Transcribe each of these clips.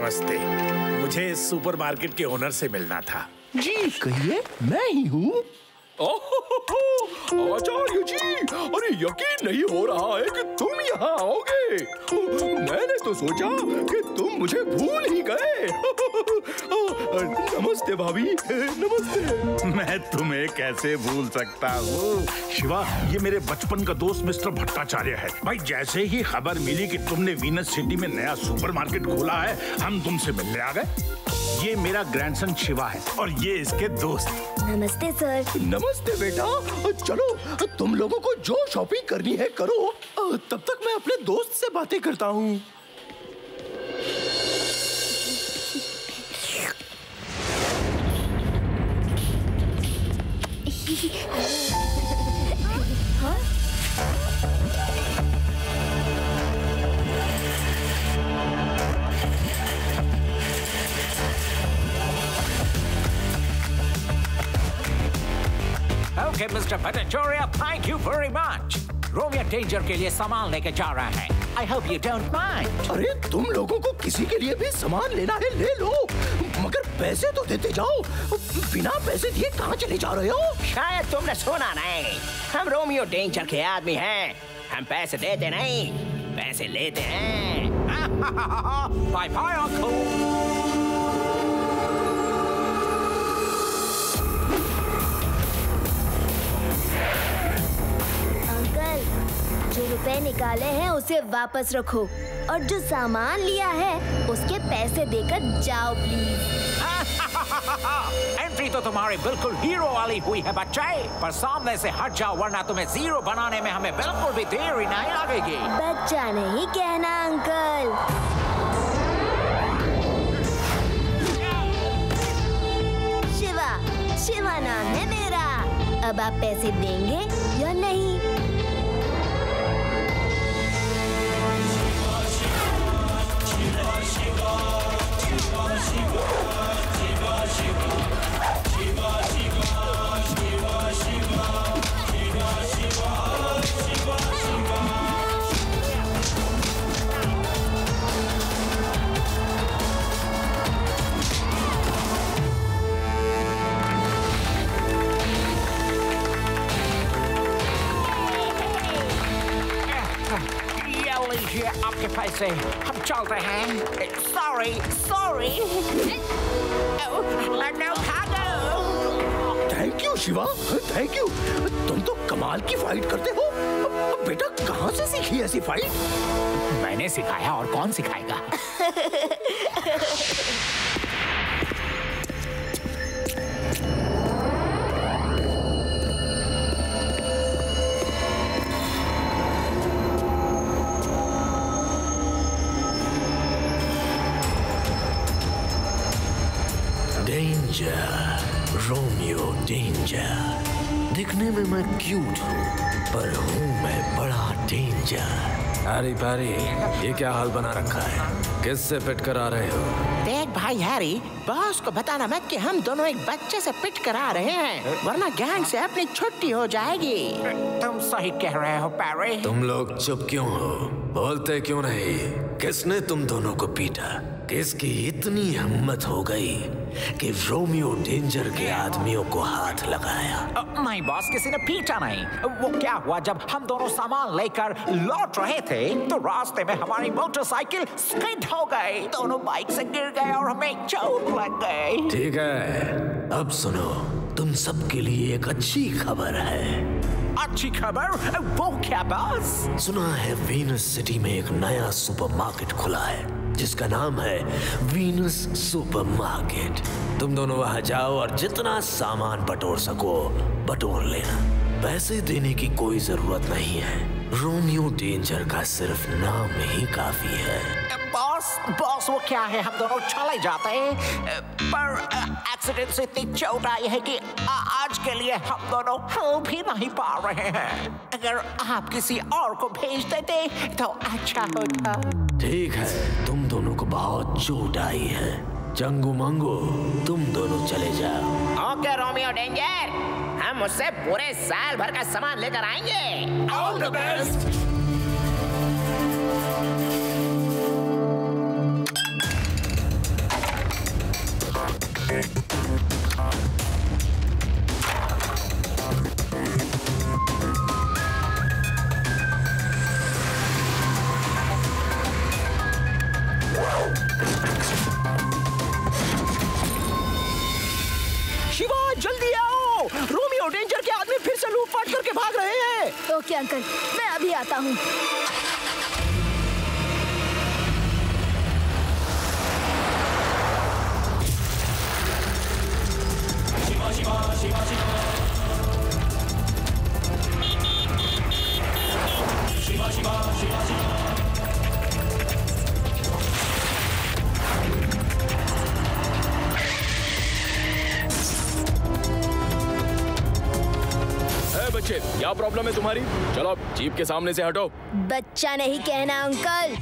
नमस्ते। मुझे सुपरमार्केट के ओनर से मिलना था। जी कहिए, मैं ही हूँ। आचार्य जी, अरे यकीन नहीं हो रहा है कि तुम यहाँ आओगे। मैंने तो सोचा कि तुम मुझे भूल ही गए। नमस्ते भाभी, नमस्ते। मैं तुम्हें कैसे भूल सकता हूँ शिवा, ये मेरे बचपन का दोस्त मिस्टर भट्टाचार्य है। भाई जैसे ही खबर मिली कि तुमने वीनस सिटी में नया सुपरमार्केट खोला है, हम तुमसे मिलने आ गए। ये मेरा ग्रैंडसन शिवा है और ये इसके दोस्त। नमस्ते सर। नमस्ते बेटा। चलो तुम लोगों को जो शॉपिंग करनी है करो, तब तक मैं अपने दोस्त से बातें करता हूँ। Okay, Mr. Bhattacharya, thank you very much. Romeo danger के लिए सामान लेके जा रहा है। I hope you don't mind. अरे तुम लोगों को किसी के लिए भी सामान लेना है ले लो, मगर पैसे तो देते जाओ। बिना पैसे दिए कहाँ चले जा रहे हो? शायद तुमने सुना नहीं, हम रोमियो डेंजर के आदमी हैं। हम पैसे देते नहीं, पैसे लेते हैं। Bye bye, uncle. जो रुपए निकाले हैं उसे वापस रखो और जो सामान लिया है उसके पैसे देकर जाओ प्लीज। एंट्री तो तुम्हारी बिल्कुल हीरो वाली हुई है बच्चे, पर सामने से हट जाओ वरना तुम्हें जीरो बनाने में हमें बिल्कुल भी देरी नहीं लगेगी। बच्चा नहीं कहना अंकल। शिवा, शिवा नाम है मेरा। अब आप पैसे देंगे या नहीं? आपके पैसे, हम चलते हैं। Sorry sorry. Thank you Shiva, thank you. तुम तो कमाल की फाइट करते हो। बेटा कहाँ से सीखी ऐसी फाइट? मैंने सिखाया, और कौन सिखाएगा? Romeo danger. दिखने में मैं क्यूट हूँ, पर हूँ मैं बड़ा डेंजर। हैरी पैरी, ये क्या हाल बना रखा है? किससे पिट कर आ रहे हो? देख भाई हैरी, बॉस को बताना मत कि हम दोनों एक बच्चे से पिट कर आ रहे हैं, वरना गैंग से अपनी छुट्टी हो जाएगी। तुम सही कह रहे हो पैरी। तुम लोग चुप क्यों हो? बोलते क्यों नहीं? किसने तुम दोनों को पीटा? किसकी इतनी हिम्मत हो गई कि रोमियो डेंजर के आदमियों को हाथ लगाया? नहीं बॉस, किसी ने पीटा नहीं। वो क्या हुआ, जब हम दोनों सामान लेकर लौट रहे थे तो रास्ते में हमारी मोटरसाइकिल स्किड हो गई। दोनों बाइक से गिर गए और हमें चोट लग गई। ठीक है, अब सुनो, तुम सबके लिए एक अच्छी खबर है। अच्छी खबर? वो क्या बॉस? सुना है वीनस सिटी में एक नया सुपरमार्केट खुला है जिसका नाम है वीनस सुपरमार्केट। तुम दोनों वहां जाओ और जितना सामान बटोर सको बटोर लेना। पैसे देने की कोई जरूरत नहीं है, रोमियो डेंजर का सिर्फ नाम ही काफी है। बॉस वो क्या है, हम दोनों चले जाते हैं, पर एक्सीडेंट से इतनी चोट आई है कि आज के लिए हम दोनों हिल भी नहीं पा रहे हैं। अगर आप किसी और को भेज देते तो अच्छा होता। ठीक है, तुम दोनों को बहुत चोट आई है। चंगू मंगू, तुम दोनों चले जाओ। ओके रोमियो डेंजर, हम उससे पूरे साल भर का सामान लेकर आएंगे। All the best. Okay uncle, मैं अभी आता हूँ। बच्चे, क्या प्रॉब्लम है तुम्हारी? चलो जीप के सामने से हटो। बच्चा नहीं कहना अंकल।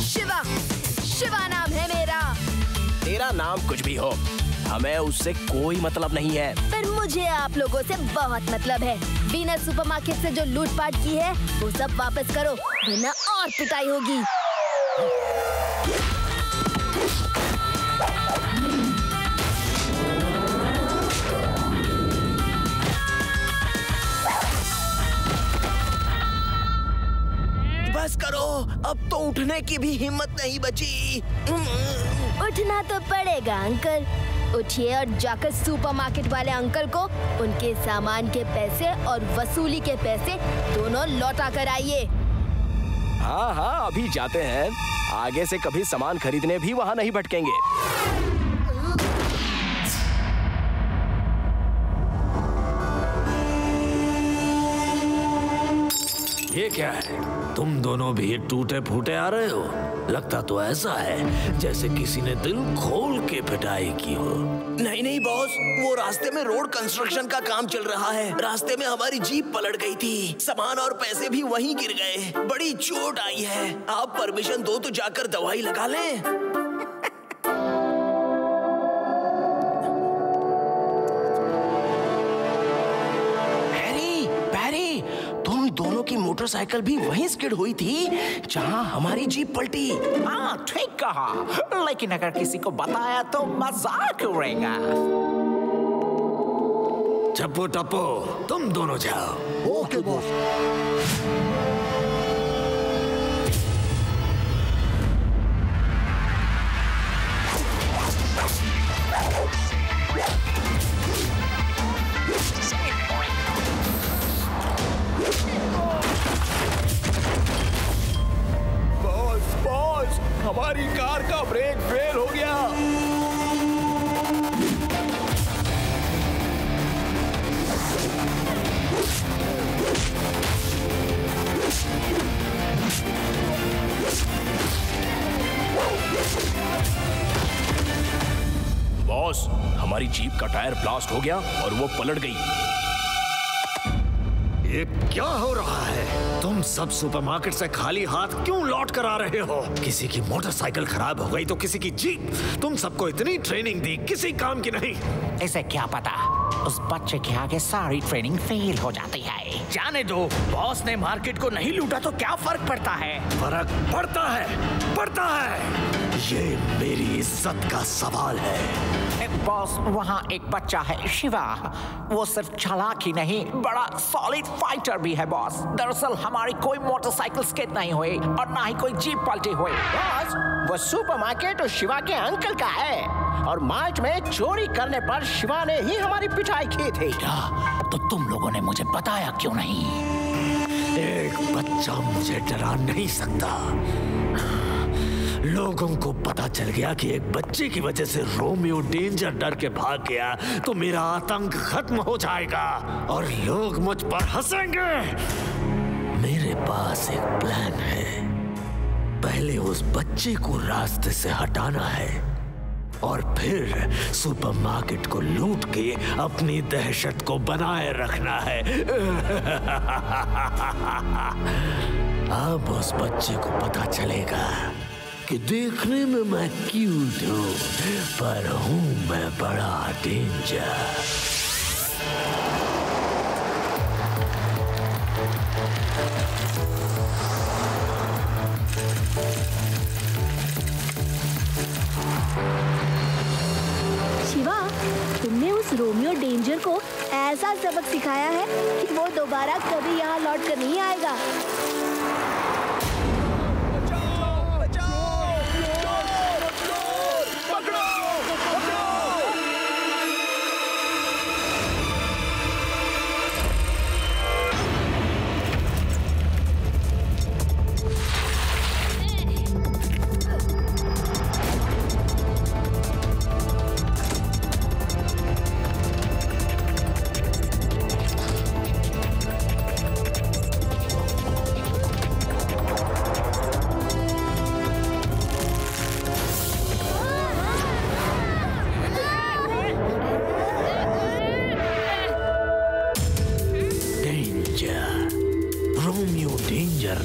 शिवा, शिवा नाम है मेरा। तेरा नाम कुछ भी हो, हमें उससे कोई मतलब नहीं है। पर मुझे आप लोगों से बहुत मतलब है। वीनस सुपरमार्केट से जो लूटपाट की है वो सब वापस करो, वरना और पिटाई होगी। बस करो, अब तो उठने की भी हिम्मत नहीं बची। उठना तो पड़ेगा अंकल। उठिए और जाकर सुपरमार्केट वाले अंकल को उनके सामान के पैसे और वसूली के पैसे दोनों लौटा कर आइए। हाँ हाँ, अभी जाते हैं। आगे से कभी सामान खरीदने भी वहाँ नहीं भटकेंगे। ये क्या है? तुम दोनों भी टूटे फूटे आ रहे हो। लगता तो ऐसा है जैसे किसी ने दिल खोल के पिटाई की हो। नहीं नहीं बॉस, वो रास्ते में रोड कंस्ट्रक्शन का काम चल रहा है। रास्ते में हमारी जीप पलट गई थी, सामान और पैसे भी वहीं गिर गए। बड़ी चोट आई है। आप परमिशन दो तो जाकर दवाई लगा लें। दोनों की मोटरसाइकिल भी वहीं स्किड हुई थी जहां हमारी जीप पलटी। हाँ ठीक कहा, लेकिन अगर किसी को बताया तो मजाक उड़ेगा। चप्पू टप्पू, तुम दोनों जाओ। Okay boss. हमारी कार का ब्रेक फेल हो गया। बॉस, हमारी जीप का टायर ब्लास्ट हो गया और वो पलट गई। ये क्या हो रहा है? तुम सब सुपरमार्केट से खाली हाथ क्यों लौट कर आ रहे हो? किसी की मोटरसाइकिल खराब हो गई तो किसी की जीप। तुम सबको इतनी ट्रेनिंग दी, किसी काम की नहीं। इसे क्या पता, उस बच्चे के आगे सारी ट्रेनिंग फेल हो जाती है। जाने दो, बॉस ने मार्केट को नहीं लूटा तो क्या फर्क पड़ता है? फर्क पड़ता है, पड़ता है। ये मेरी इज्जत का सवाल है। बॉस, वहाँ एक बच्चा है शिवा। वो सिर्फ चालाक ही नहीं, बड़ा सॉलिड फाइटर भी है बॉस। दरअसल हमारी कोई मोटरसाइकिल स्किड नहीं हुई और ना ही कोई जीप पलटी हुई। बॉस, वो सुपरमार्केट और शिवा के अंकल का है और मार्च में चोरी करने पर शिवा ने ही हमारी पिटाई की थी। तो तुम लोगों ने मुझे बताया क्यों नहीं? एक बच्चा मुझे डरा नहीं सकता। लोगों को पता चल गया कि एक बच्चे की वजह से रोमियो डेंजर डर के भाग गया तो मेरा आतंक खत्म हो जाएगा और लोग मुझ पर हंसेंगे। मेरे पास एक प्लान है। पहले उस बच्चे को रास्ते से हटाना है और फिर सुपरमार्केट को लूट के अपनी दहशत को बनाए रखना है। अब उस बच्चे को पता चलेगा कि देखने में मैं क्यूट हूँ पर हूँ मैं बड़ा डेंजर। शिवा, तुमने उस रोमियो डेंजर को ऐसा सबक सिखाया है कि वो दोबारा कभी यहाँ लौट कर नहीं आएगा।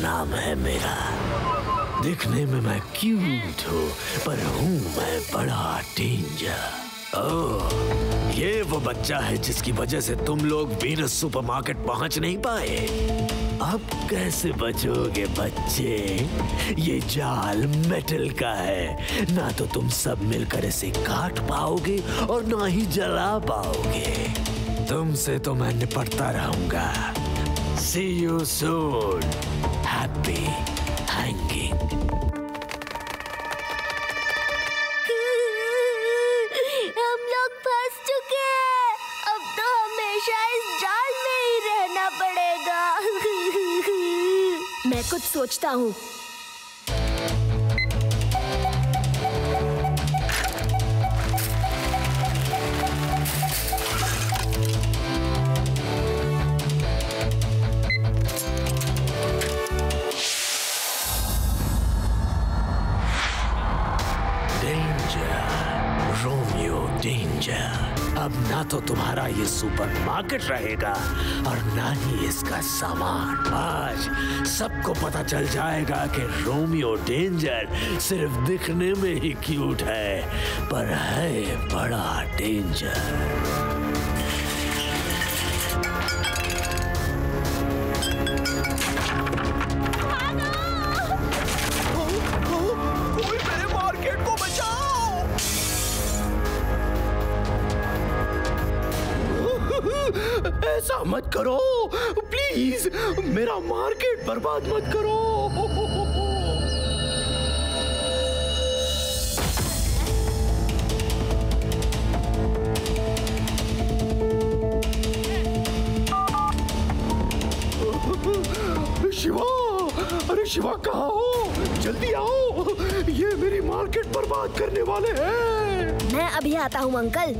नाम है मेरा। दिखने में मैं क्यूट हूँ पर हूँ मैं बड़ा डेंजर। ओह, ये वो बच्चा है जिसकी वजह से तुम लोग वीनस सुपरमार्केट पहुंच नहीं पाए। अब कैसे बचोगे बच्चे? ये जाल मेटल का है, ना तो तुम सब मिलकर इसे काट पाओगे और ना ही जला पाओगे। तुमसे तो मैं निपटता रहूंगा। See you soon. Happy hanging. हम लोग फंस चुके हैं। अब तो हमेशा इस जाल में ही रहना पड़ेगा। मैं कुछ सोचता हूँ। अब ना तो तुम्हारा ये सुपरमार्केट रहेगा और ना ही इसका सामान। आज सबको पता चल जाएगा कि रोमियो डेंजर सिर्फ दिखने में ही क्यूट है पर है बड़ा डेंजर। ऐसा मत करो प्लीज, मेरा मार्केट बर्बाद मत करो। शिवा, अरे शिवा कहाँ हो? जल्दी आओ, ये मेरी मार्केट बर्बाद करने वाले हैं। मैं अभी आता हूँ अंकल।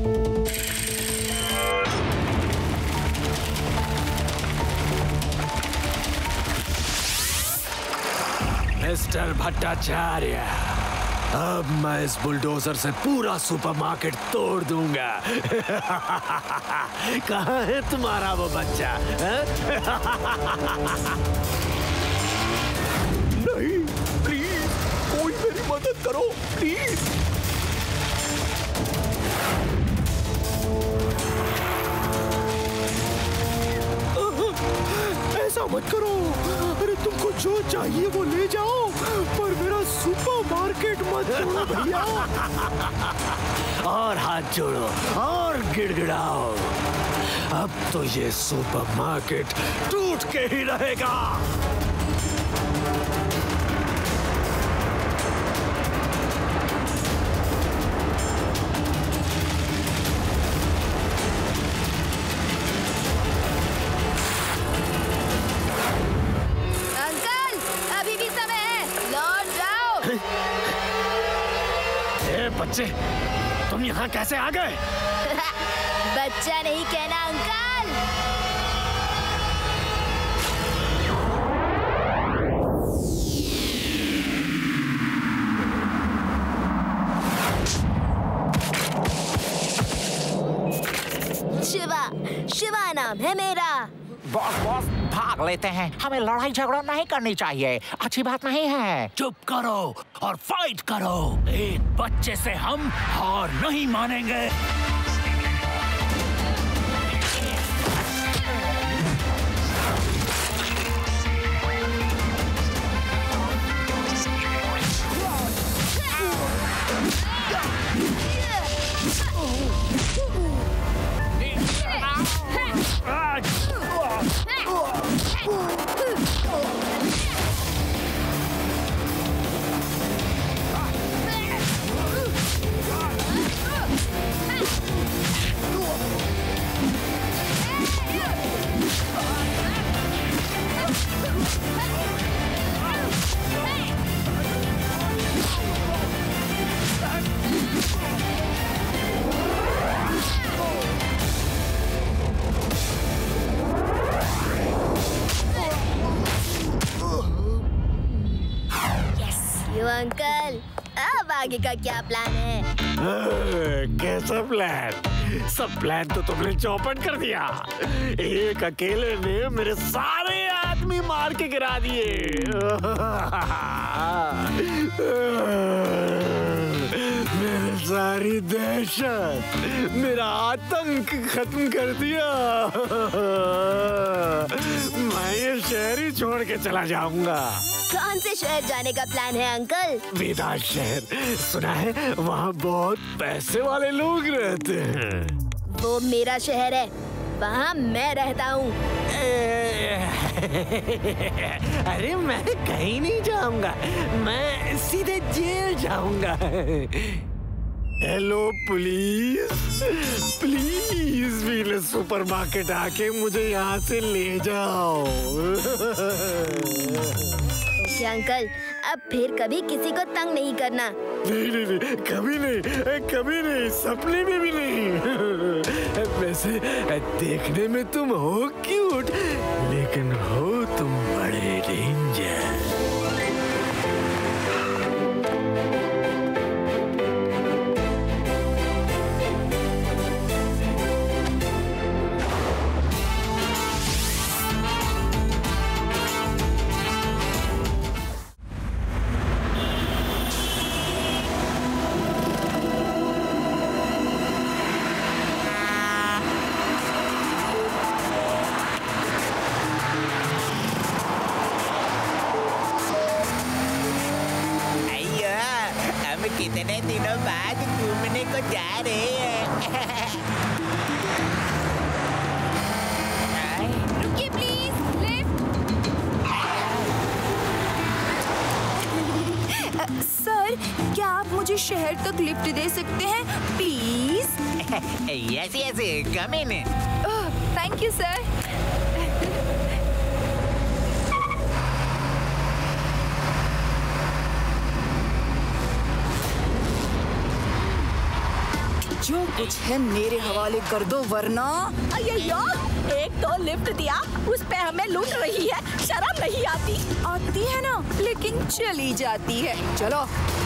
मिस्टर भट्टाचार्य, अब मैं इस बुलडोजर से पूरा सुपरमार्केट तोड़ दूंगा। कहाँ है तुम्हारा वो बच्चा? नहीं, प्लीज कोई मेरी मदद करो प्लीज। ऐसा मत करो। अरे तुमको जो चाहिए वो ले जाओ पर मेरा सुपरमार्केट मत तोड़ो भैया। और हाथ जोड़ो और गिड़गिड़ाओ। अब तो ये सुपरमार्केट टूट के ही रहेगा। बच्चे, तुम यहाँ कैसे आ गए? बच्चा नहीं कहना अंकल। शिवा, शिवा नाम है मेरा। बॉस बॉस भाग लेते हैं, हमें लड़ाई झगड़ा नहीं करनी चाहिए, अच्छी बात नहीं है। चुप करो और फाइट करो। एक बच्चे से हम हार नहीं मानेंगे। क्यों अंकल, अब आगे का क्या प्लान है? कैसा प्लान? सब प्लान तो तुमने चौपट कर दिया। एक अकेले ने मेरे सारे आदमी मार के गिरा दिए। मेरी सारी दहशत, मेरा आतंक खत्म कर दिया। मैं ये शहर ही छोड़ के चला जाऊंगा। कौन से शहर जाने का प्लान है अंकल? वेदांत शहर, सुना है वहाँ बहुत पैसे वाले लोग रहते हैं। वो मेरा शहर है, वहाँ मैं रहता हूँ। अरे मैं कहीं नहीं जाऊंगा, मैं सीधे जेल जाऊंगा। Hello police, please Venus supermarket आके मुझे यहाँ से ले जाओ। ओके अंकल, अब फिर कभी किसी को तंग नहीं करना। नहीं, कभी नहीं, कभी नहीं, सपने में भी नहीं। वैसे देखने में तुम हो क्यूट, लेकिन हो तुम बड़े डेंजर। कितने दिनों बाद घूमने को जा रहे हैं। रुकिए प्लीज, लिफ्ट। सर, क्या आप मुझे शहर तक लिफ्ट दे सकते हैं please? Yes yes, come in. Thank you sir. जो कुछ है मेरे हवाले कर दो, वरना अय्यो, एक तो लिफ्ट दिया, उस पे हमें लूट रही है। शर्म नहीं आती? आती है ना, लेकिन चली जाती है। चलो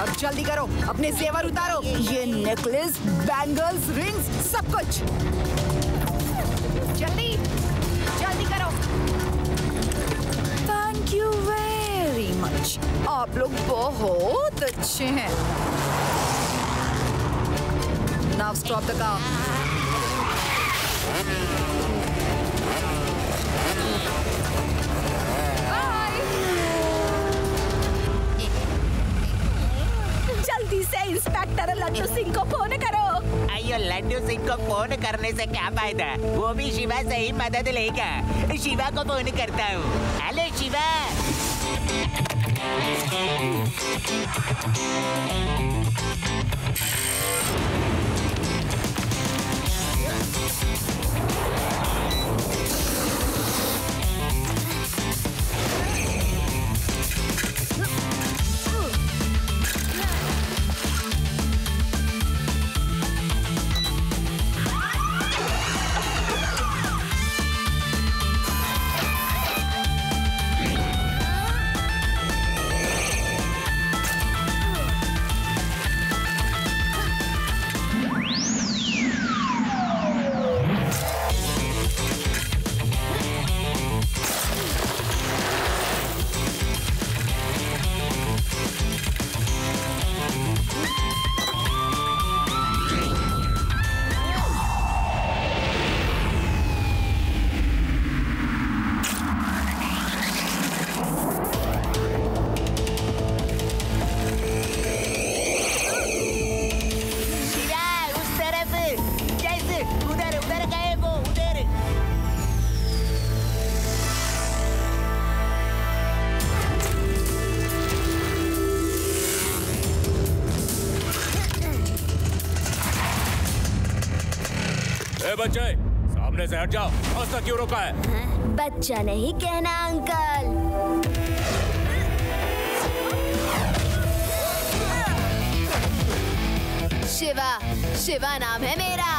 अब जल्दी करो, अपने जेवर उतारो, ये नेकलेस, बैंगल्स, रिंग्स, सब कुछ जल्दी जल्दी करो। थैंक यू वेरी मच, आप लोग बहुत अच्छे हैं। Now stop the car. Bye. जल्दी से इंस्पेक्टर लड्डू सिंह को फोन करो। अयो, लड्डू सिंह को फोन करने से क्या फायदा? वो भी शिवा से ही मदद लेगा। शिवा को फोन करता हूँ। हेलो शिवा। बच्चे, सामने से हट जाओ। रास्ता क्यों रोका है? बच्चा नहीं कहना अंकल। शिवा, शिवा नाम है मेरा।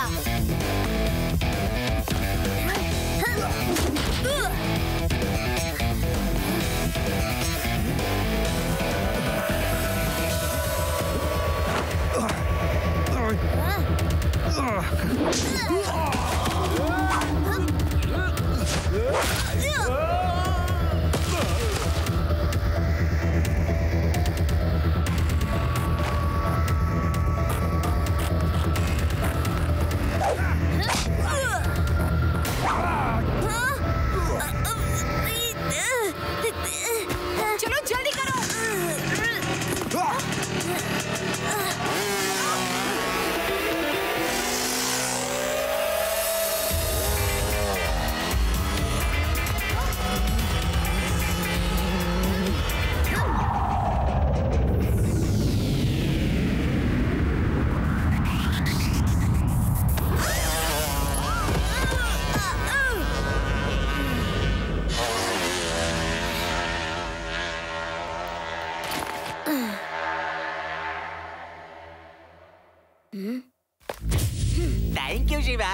थैंक यू शिवा,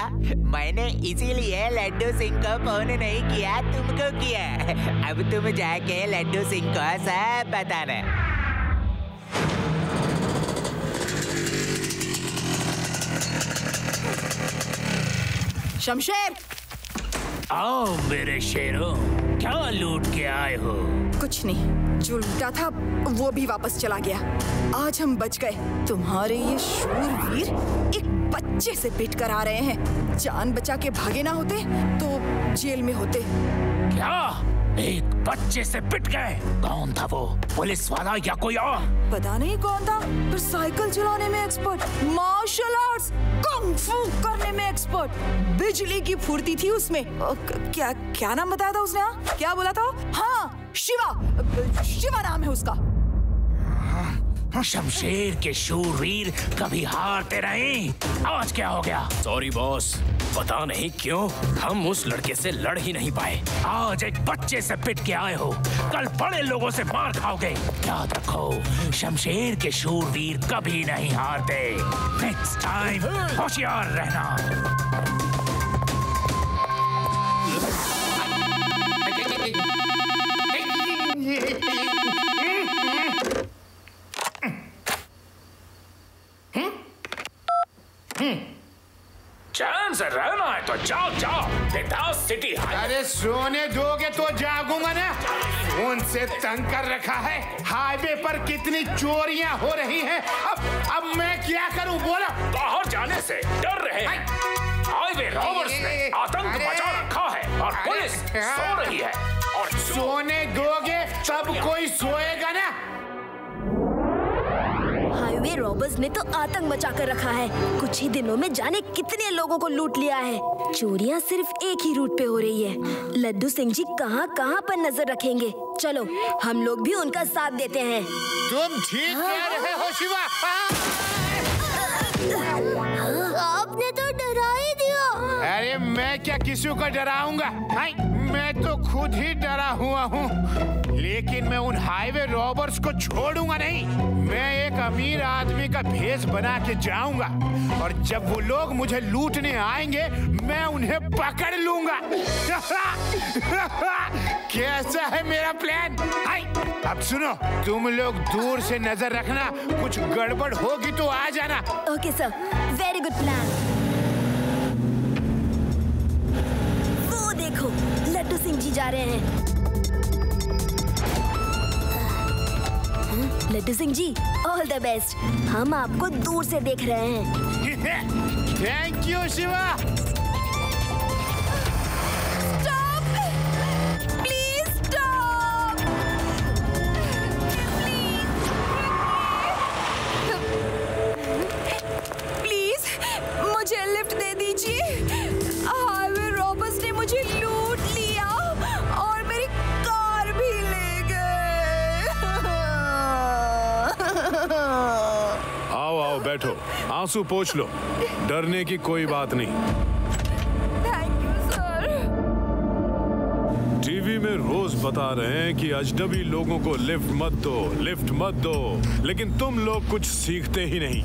मैंने इसीलिए लड्डू सिंह को फोन नहीं किया, तुमको किया। अब तुम जाके लड्डू सिंह को सब बताना। शमशेर, आओ मेरे शेरों, क्या लूट के आए हो? कुछ नहीं, जो लूटा था वो भी वापस चला गया। आज हम बच गए। तुम्हारे ये शूरवीर एक बच्चे से पिट कर आ रहे हैं। जान बचा के भागे ना होते तो जेल में होते। क्या? एक बच्चे से पिट गए? कौन था वो? पुलिस वाला या कोई और? पता नहीं कौन था, पर साइकिल चलाने में एक्सपर्ट, मार्शल आर्ट्स, कुंग फू करने में एक्सपर्ट, बिजली की फुर्ती थी उसमें। क्या क्या नाम बताया था उसने? क्या बोला था? हाँ, शिवा नाम है उसका। शमशेर के शूरवीर कभी हारते नहीं। आज क्या हो गया? सॉरी बॉस, पता नहीं क्यों हम उस लड़के से लड़ ही नहीं पाए। आज एक बच्चे से पिट के आए हो, कल बड़े लोगों से मार खाओगे। याद रखो, शमशेर के शूरवीर कभी नहीं हारते। नेक्स्ट टाइम होशियार रहना। चैन से रहना है तो जाओ जाओ। बिंदास सिटी। अरे सोने दोगे तो जागूंगा ना। फोन से तंग कर रखा है। हाईवे पर कितनी चोरियां हो रही हैं। अब मैं क्या करूं? बोलो। बाहर जाने से डर रहे हैं। हाईवे रॉबर्स ने आतंक मचा रखा है और पुलिस सो रही है। और सोने दोगे तब कोई सोएगा ना। हाईवे रॉबर्स ने तो आतंक मचा कर रखा है। कुछ ही दिनों में जाने कितने लोगों को लूट लिया है। चोरियां सिर्फ एक ही रूट पे हो रही है। लड्डू सिंह जी कहाँ कहाँ पर नजर रखेंगे। चलो हम लोग भी उनका साथ देते हैं। तुम ठीक कह रहे हो शिवा। आपने तो डरा ही दिया। अरे मैं क्या किसी को डराऊंगा? मैं तो खुद ही डरा हुआ हूँ। लेकिन मैं उन हाईवे रॉबर्स को छोड़ूंगा नहीं। मैं एक अमीर आदमी का भेष बना के जाऊंगा और जब वो लोग मुझे लूटने आएंगे मैं उन्हें पकड़ लूंगा। कैसा है मेरा प्लान? अब सुनो, तुम लोग दूर से नजर रखना, कुछ गड़बड़ होगी तो आ जाना। Okay sir, very good plan. वो देखो, लड्डू सिंह जी जा रहे हैं। Laddu Singh ji, all the best. हम आपको दूर से देख रहे हैं। Thank you Shiva. Stop, please stop, please मुझे लिफ्ट दे दीजिए। हाईवे रॉबर्स ने मुझे लूट लिया और मेरी कार भी ले गए। आओ आओ बैठो, आंसू पोंछ लो। डरने की कोई बात नहीं। Thank you sir. टीवी में रोज बता रहे हैं कि अजनबी लोगों को लिफ्ट मत दो, लिफ्ट मत दो, लेकिन तुम लोग कुछ सीखते ही नहीं।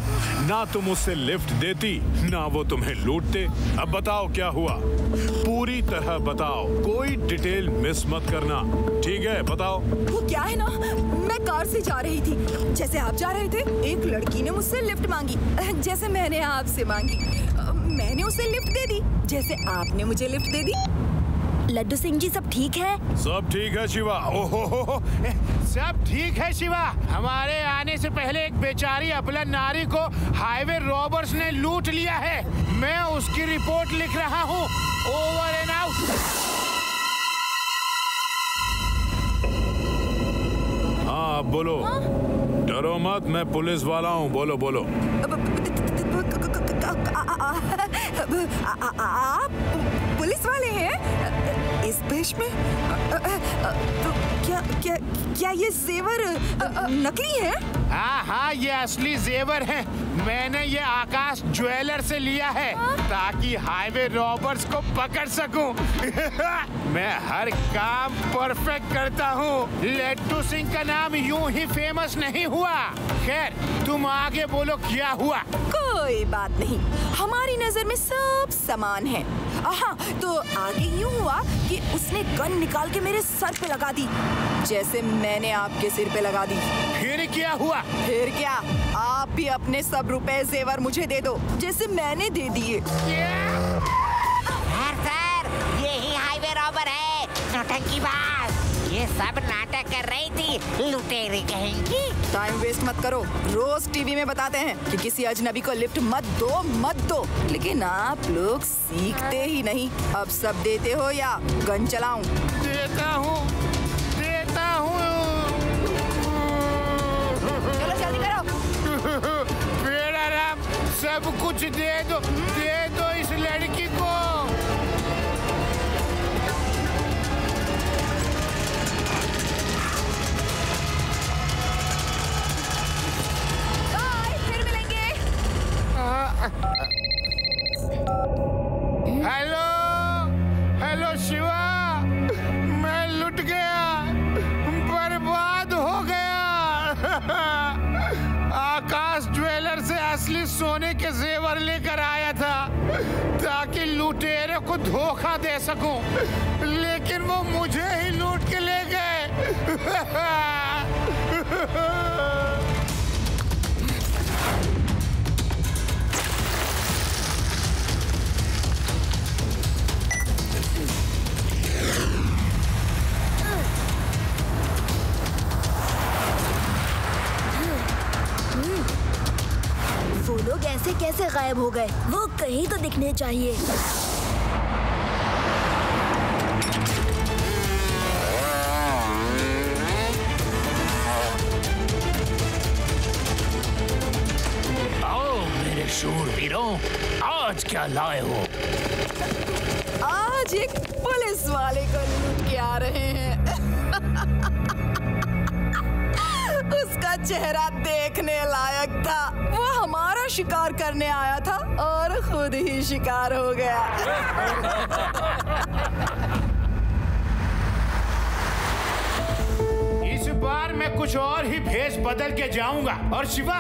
ना तुम उससे लिफ्ट देती, ना वो तुम्हें लूटते। अब बताओ क्या हुआ, पूरी तरह बताओ, कोई डिटेल मिस मत करना। ठीक है, बताओ। वो क्या है ना, मैं कार से जा रही थी। जैसे आप जा रहे थे, एक लड़की ने मुझसे लिफ्ट मांगी, जैसे मैंने आपसे मांगी। मैंने उसे लिफ्ट दे दी, जैसे आपने मुझे लिफ्ट दे दी। लड्डू सिंह जी सब ठीक है? सब ठीक है शिवा। ओहो, सब ठीक है शिवा। हमारे आने से पहले एक बेचारी अबला नारी को हाईवे रॉबर्स ने लूट लिया है। मैं उसकी रिपोर्ट लिख रहा हूँ। Over and out. हाँ अब बोलो। डरो मत, मैं पुलिस वाला हूँ। बोलो बोलो। आप पुलिस वाले हैं? इस वेश में? तो क्या ये जेवर नकली है? हाँ, ये असली जेवर है। मैंने ये आकाश ज्वेलर से लिया है ताकि हाईवे रॉबर्स को पकड़ सकूं। मैं हर काम परफेक्ट करता हूँ। लड्डू सिंह का नाम यूं ही फेमस नहीं हुआ। खैर, तुम आगे बोलो क्या हुआ? कोई बात नहीं, हमारी नजर में सब समान है। हाँ, तो आगे यूं हुआ कि उसने गन निकाल के मेरे सर पे लगा दी, जैसे मैंने आपके सिर पे लगा दी। फिर क्या हुआ? फिर क्या, आप भी अपने सब रुपए जेवर मुझे दे दो, जैसे मैंने दे दिए। सर, यही हाईवे रॉबर है, नौटंकीबाज। ये सब नाटक कर रही थी, लुटेरी कहेंगी। टाइम वेस्ट मत करो। रोज टीवी में बताते हैं कि किसी अजनबी को लिफ्ट मत दो, लेकिन आप लोग सीखते ही नहीं। अब सब देते हो या गन चलाऊं? देता हूँ। चलो जल्दी करो। मेरा राम, सब कुछ दे दो इस लड़की को। हेलो शिवा, मैं लुट गया, बर्बाद हो गया। आकाश ज्वेलर से असली सोने के जेवर लेकर आया था ताकि लुटेरे को धोखा दे सकूं, लेकिन वो मुझे ही लूट के ले गए। वो लोग ऐसे कैसे गायब हो गए? वो कहीं तो दिखने चाहिए। आओ मेरे शूरवीरों, आज क्या लाए हो? आज एक पुलिस वाले को लूट के आ रहे हैं। उसका चेहरा देखने लायक था। वो हमारा शिकार करने आया था और खुद ही शिकार हो गया। इस बार मैं कुछ और ही भेष बदल के जाऊंगा। और शिवा,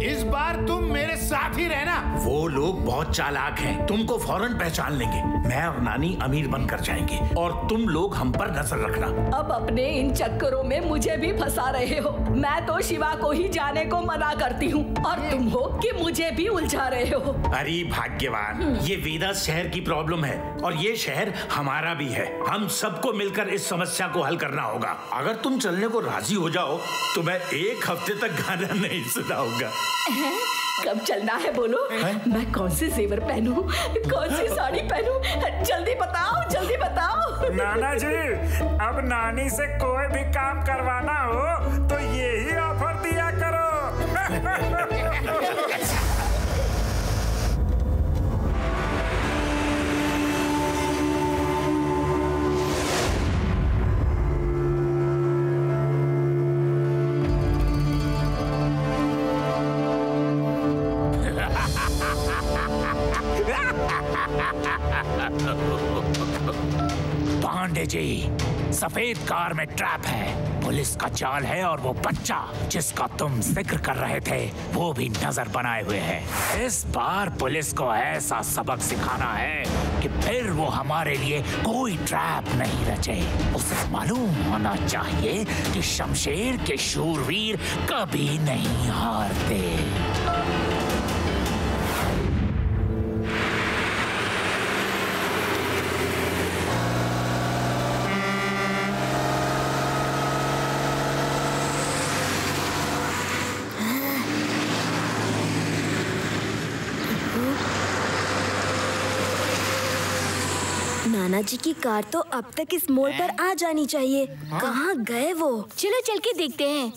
इस बार तुम मेरे साथ ही रहना। वो लोग बहुत चालाक हैं, तुमको फौरन पहचान लेंगे। मैं और नानी अमीर बनकर जाएंगे और तुम लोग हम पर नजर रखना। अब अपने इन चक्करों में मुझे भी फंसा रहे हो। मैं तो शिवा को ही जाने को मना करती हूँ और तुम हो कि मुझे भी उलझा रहे हो। अरे भाग्यवान, ये वेदास शहर की प्रॉब्लम है और ये शहर हमारा भी है। हम सबको मिलकर इस समस्या को हल करना होगा। अगर तुम चलने को राजी हो जाओ तो मैं एक हफ्ते तक गाना नहीं सुनाऊंगा। कब चलना है बोलो? मैं कौन से जेवर पहनूं, कौन सी साड़ी पहनूं? जल्दी बताओ। नाना जी, अब नानी से कोई भी काम करवाना हो तो यही ऑफर दिया करो। पांडे जी, सफेद कार में ट्रैप है, पुलिस का चाल है और वो बच्चा जिसका तुम जिक्र कर रहे थे वो भी नजर बनाए हुए है। इस बार पुलिस को ऐसा सबक सिखाना है कि फिर वो हमारे लिए कोई ट्रैप नहीं रचे। उसे मालूम होना चाहिए कि शमशेर के शूरवीर कभी नहीं हारते। नाना जी की कार तो अब तक इस मोड़ पर आ जानी चाहिए। कहाँ गए वो? चलो चल के देखते हैं।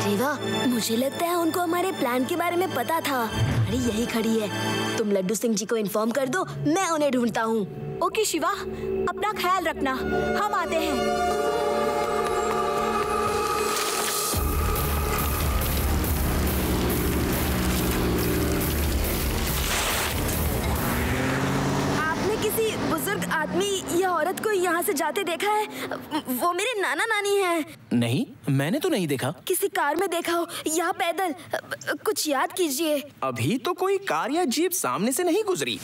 रेवा, मुझे लगता है उनको हमारे प्लान के बारे में पता था। गाड़ी यही खड़ी है। तुम लड्डू सिंह जी को इन्फॉर्म कर दो, मैं उन्हें ढूंढता हूँ। ओके शिवा, अपना ख्याल रखना, हम आते हैं। बुजुर्ग आदमी या औरत को यहाँ से जाते देखा है? वो मेरे नाना नानी हैं। नहीं, मैंने तो नहीं देखा। किसी कार में देखा हो या पैदल? कुछ याद कीजिए। अभी तो कोई कार या जीप सामने से नहीं गुजरी।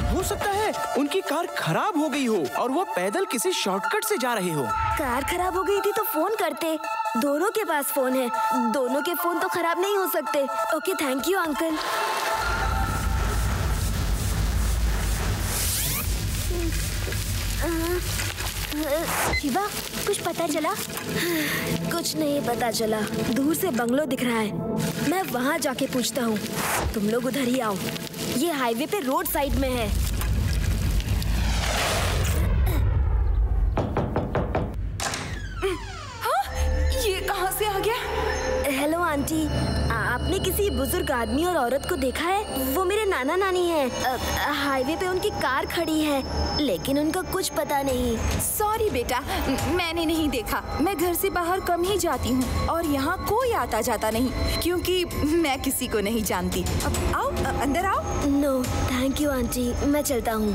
हो सकता है उनकी कार खराब हो गई हो और वो पैदल किसी शॉर्टकट से जा रहे हो। कार खराब हो गई थी तो फोन करते। दोनों के पास फोन है, दोनों के फोन तो खराब नहीं हो सकते। Okay, thank you uncle. Shiva, कुछ पता चला? कुछ नहीं पता चला। दूर से बंगलो दिख रहा है, मैं वहाँ जाके पूछता हूँ। तुम लोग उधर ही आओ, ये हाईवे पे रोड साइड में है। ये कहाँ से आ गया? हेलो आंटी, आपने किसी बुजुर्ग आदमी और औरत को देखा है? वो मेरे नाना नानी हैं। हाईवे पे उनकी कार खड़ी है, लेकिन उनका कुछ पता नहीं। सॉरी बेटा, मैंने नहीं देखा। मैं घर से बाहर कम ही जाती हूँ और यहाँ कोई आता जाता नहीं, क्योंकि मैं किसी को नहीं जानती। अब आओ, अंदर आओ। नो थैंक यू आंटी, मैं चलता हूँ।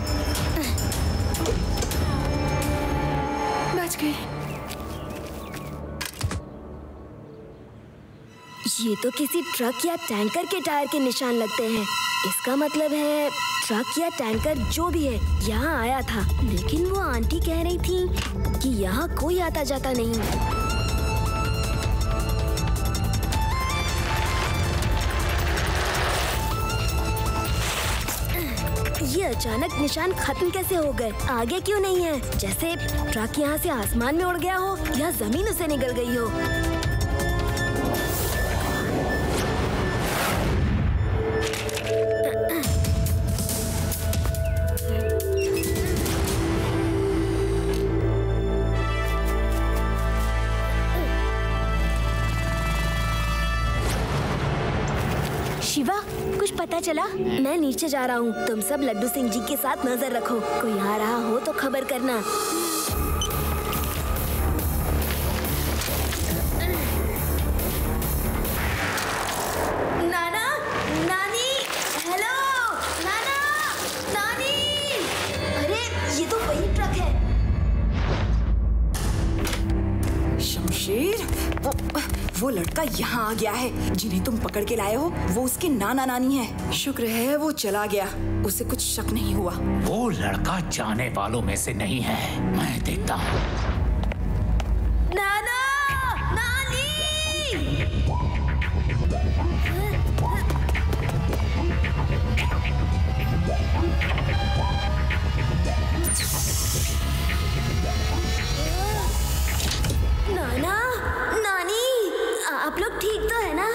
बच गई। ये तो किसी ट्रक या टैंकर के टायर के निशान लगते हैं। इसका मतलब है ट्रक या टैंकर जो भी है यहाँ आया था, लेकिन वो आंटी कह रही थी कि यहाँ कोई आता जाता नहीं। ये अचानक निशान खत्म कैसे हो गए? आगे क्यों नहीं है? जैसे ट्रक यहाँ से आसमान में उड़ गया हो या जमीन उसे निगल गई हो। शिवा, कुछ पता चला? मैं नीचे जा रहा हूँ, तुम सब लड्डू सिंह जी के साथ नजर रखो। कोई आ रहा हो तो खबर करना। नाना, नानी, हेलो, नाना, नानी। अरे ये तो वही ट्रक है। शमशेर, वो लड़का यहाँ आ गया है जिन्हें तुम पकड़ के लाए हो। वो उसके नाना नानी है। शुक्र है वो चला गया, उसे कुछ शक नहीं हुआ। वो लड़का जाने वालों में से नहीं है, मैं देखता हूँ। नाना, नानी। नाना, नानी, आप लोग ठीक तो है ना?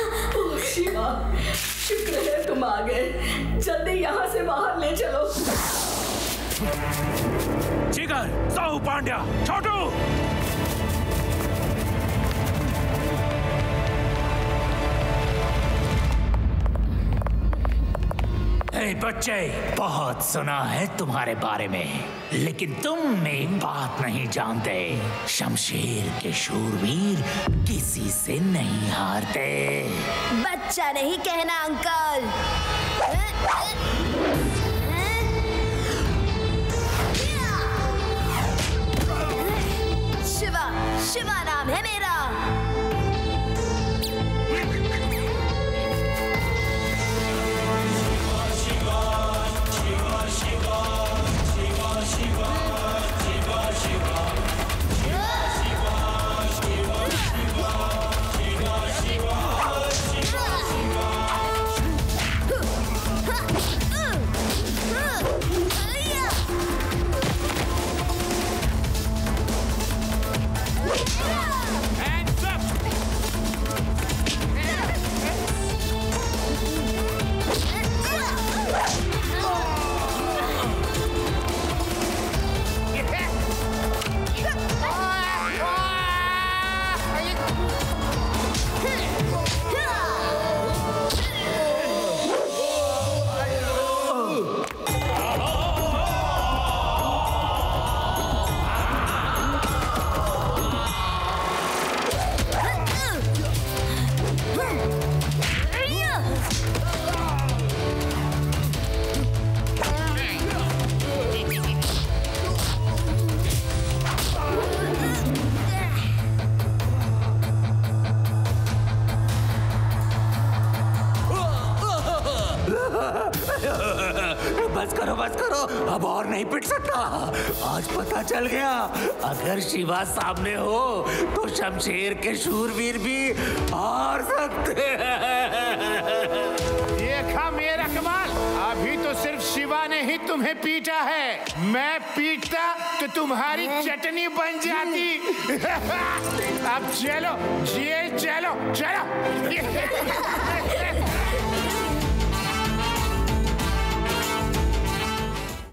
शिवा, शुक्र है तुम आ गए। जल्दी यहाँ से बाहर ले चलो। जिगर, साहू पांड्या, छोटू। ए बच्चे, बहुत सुना है तुम्हारे बारे में, लेकिन तुम एक बात नहीं जानते। शमशेर के शूरवीर किसी से नहीं हारते। बच्चा नहीं कहना अंकल। शिवा, शिवा नाम है मेरा। बस करो बस करो, अब और नहीं पिट सकता। आज पता चल गया, अगर शिवा सामने हो तो शमशेर के शूरवीर भी हार सकते हैं। देखा मेरा कमाल, अभी तो सिर्फ शिवा ने ही तुम्हें पीटा है, मैं पीटता तो तुम्हारी चटनी बन जाती। अब चलो जेल चलो चलो।